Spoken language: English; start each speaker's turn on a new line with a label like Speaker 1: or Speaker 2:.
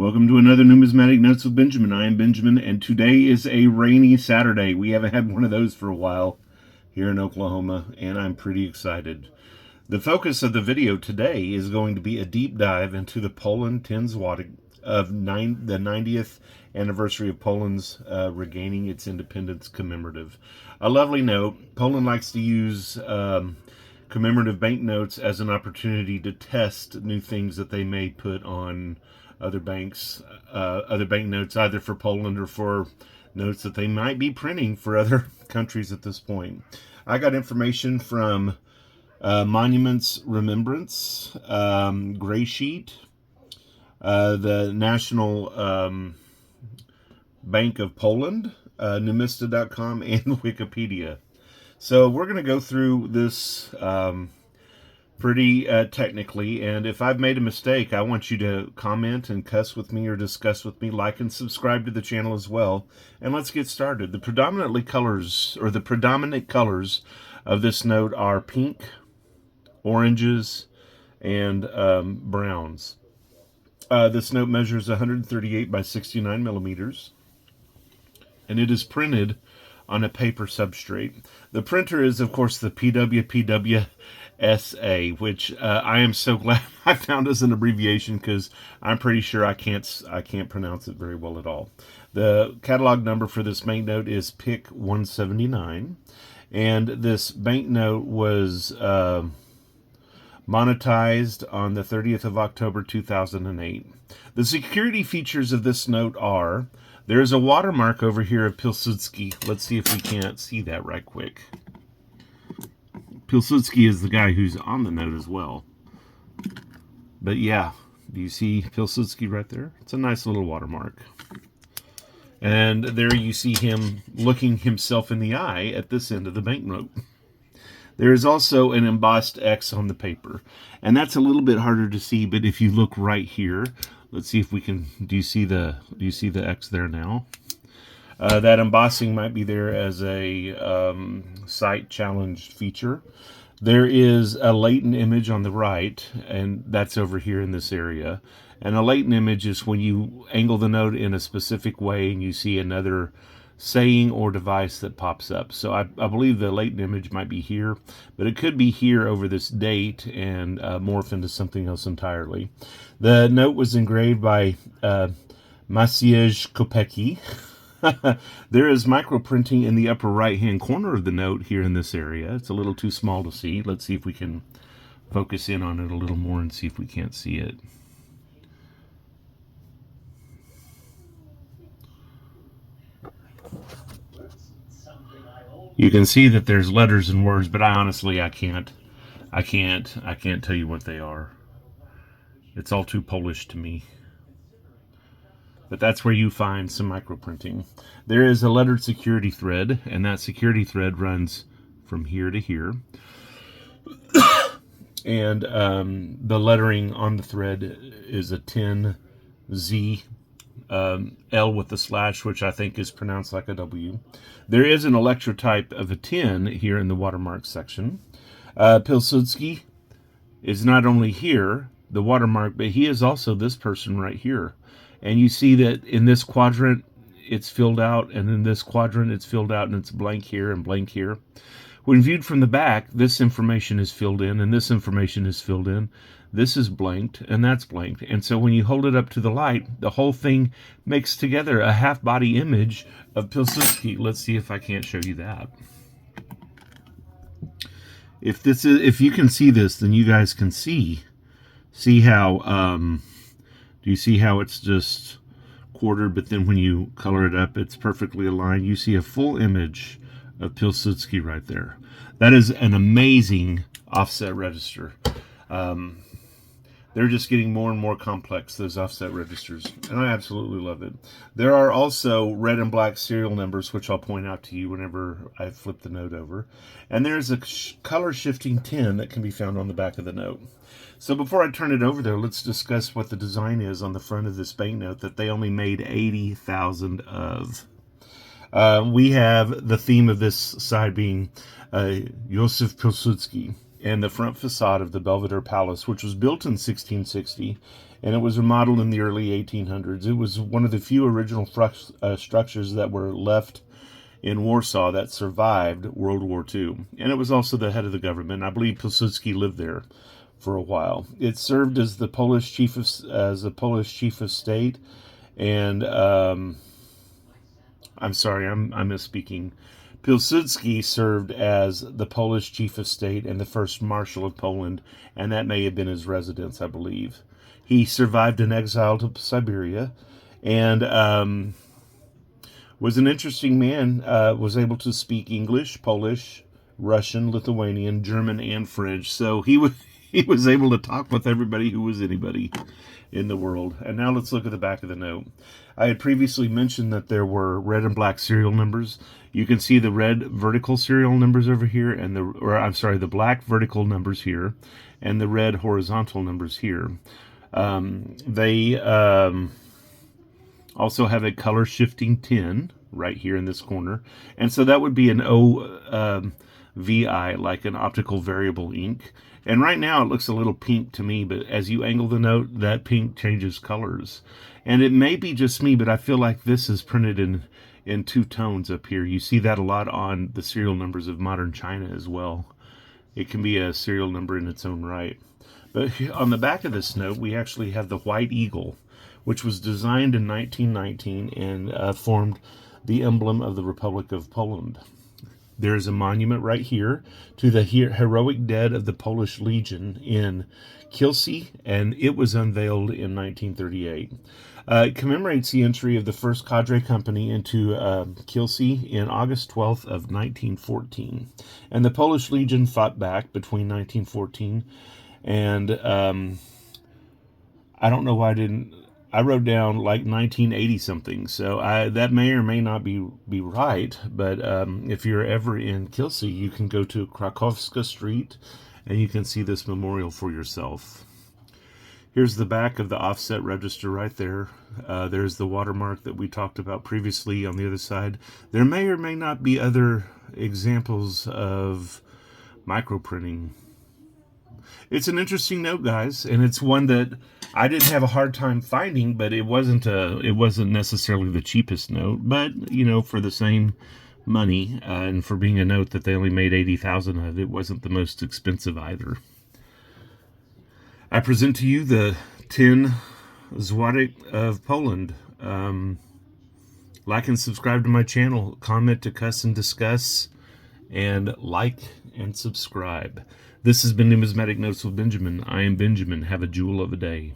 Speaker 1: Welcome to another Numismatic Notes with Benjamin. I am Benjamin, and today is a rainy Saturday. We haven't had one of those for a while here in Oklahoma, and I'm pretty excited. The focus of the video today is going to be a deep dive into the Poland 10 Zlotych of the 90th anniversary of Poland's regaining its independence commemorative. A lovely note. Poland likes to use commemorative banknotes as an opportunity to test new things that they may put on other banknotes, either for Poland or for notes that they might be printing for other countries at this point. I got information from Monuments Remembrance, Gray Sheet, the National Bank of Poland, Numista.com, and Wikipedia. So we're going to go through this pretty technically, and if I've made a mistake, I want you to comment and cuss with me or discuss with me, like and subscribe to the channel as well, and let's get started. The predominant colors of this note are pink, oranges, and browns. This note measures 138 by 69 millimeters, and it is printed on a paper substrate. The printer is, of course, the PWPWSA, which I am so glad I found as an abbreviation, because I'm pretty sure I can't pronounce it very well at all. The catalog number for this banknote is PIC 179, and this banknote was monetized on the 30th of October 2008. The security features of this note are: there's a watermark over here of Pilsudski. Let's see if we can't see that right quick. Pilsudski is the guy who's on the note as well. But yeah, do you see Pilsudski right there? It's a nice little watermark. And there you see him looking himself in the eye at this end of the banknote. There is also an embossed X on the paper, and that's a little bit harder to see, but if you look right here, let's see if we can, do you see the X there now? That embossing might be there as a sight challenged feature. There is a latent image on the right, and that's over here in this area. And a latent image is when you angle the note in a specific way and you see another saying or device that pops up. So I believe the latent image might be here, but it could be here over this date and morph into something else entirely. The note was engraved by Maciej Kopecki. There is microprinting in the upper right hand corner of the note here in this area. It's a little too small to see. Let's see if we can focus in on it a little more and see if we can't see it. You can see that there's letters and words, but I can't tell you what they are. It's all too Polish to me. But that's where you find some microprinting. There is a lettered security thread, and that security thread runs from here to here. And the lettering on the thread is a 10Z. L with the slash, which I think is pronounced like a W. There is an electrotype of a 10 here in the watermark section. Pilsudski is not only here, the watermark, but he is also this person right here. And you see that in this quadrant, it's filled out, and in this quadrant, it's filled out, and it's blank here and blank here. When viewed from the back, this information is filled in, and this information is filled in. This is blanked, and that's blanked. And so when you hold it up to the light, the whole thing makes together a half-body image of Pilsudski. Let's see if I can't show you that. If you can see this, then you guys can see how, do you see how it's just quartered, but then when you color it up, it's perfectly aligned? You see a full image of Pilsudski right there. That is an amazing offset register. They're just getting more and more complex, those offset registers, and I absolutely love it. There are also red and black serial numbers, which I'll point out to you whenever I flip the note over. And there's a color shifting 10 that can be found on the back of the note. So before I turn it over there, let's discuss what the design is on the front of this banknote that they only made 80,000 of. We have the theme of this side being Jozef Pilsudski. and the front facade of the Belvedere Palace, which was built in 1660, and it was remodeled in the early 1800s. It was one of the few original structures that were left in Warsaw that survived World War II. And it was also the head of the government. I believe Pilsudski lived there for a while. It served as the Polish chief of state, and I'm sorry, I'm misspeaking. Pilsudski served as the Polish chief of state and the first marshal of Poland, and that may have been his residence, I believe. He survived an exile to Siberia, and was an interesting man. Was able to speak English, Polish, Russian, Lithuanian, German, and French. So he was able to talk with everybody who was anybody in the world. And now let's look at the back of the note. I had previously mentioned that there were red and black serial numbers. You can see the red vertical serial numbers over here, and the black vertical numbers here, and the red horizontal numbers here. They also have a color shifting 10 right here in this corner, and so that would be an OVI, like an optical variable ink. And right now it looks a little pink to me, but as you angle the note, that pink changes colors. And it may be just me, but I feel like this is printed in two tones up here. You see that a lot on the serial numbers of modern China as well. It can be a serial number in its own right. But on the back of this note, we actually have the white eagle, which was designed in 1919 and formed the emblem of the Republic of Poland. There is a monument right here to the heroic dead of the Polish Legion in Kielce, and it was unveiled in 1938. It commemorates the entry of the first cadre company into Kielce in August 12th of 1914. And the Polish Legion fought back between 1914 and I don't know why I wrote down like 1980 something, so that may or may not be right, but if you're ever in Kielce, you can go to Krakowska Street and you can see this memorial for yourself. Here's the back of the offset register right there. There's the watermark that we talked about previously on the other side. There may or may not be other examples of microprinting. It's an interesting note, guys, and it's one that I didn't have a hard time finding, but it wasn't necessarily the cheapest note, but you know, for the same money and for being a note that they only made 80,000 of, it wasn't the most expensive either. I present to you the 10 Zlotych of Poland. Like and subscribe to my channel, comment, discuss, and discuss, and like and subscribe. This has been Numismatic Notes with Benjamin. I am Benjamin. Have a jewel of a day.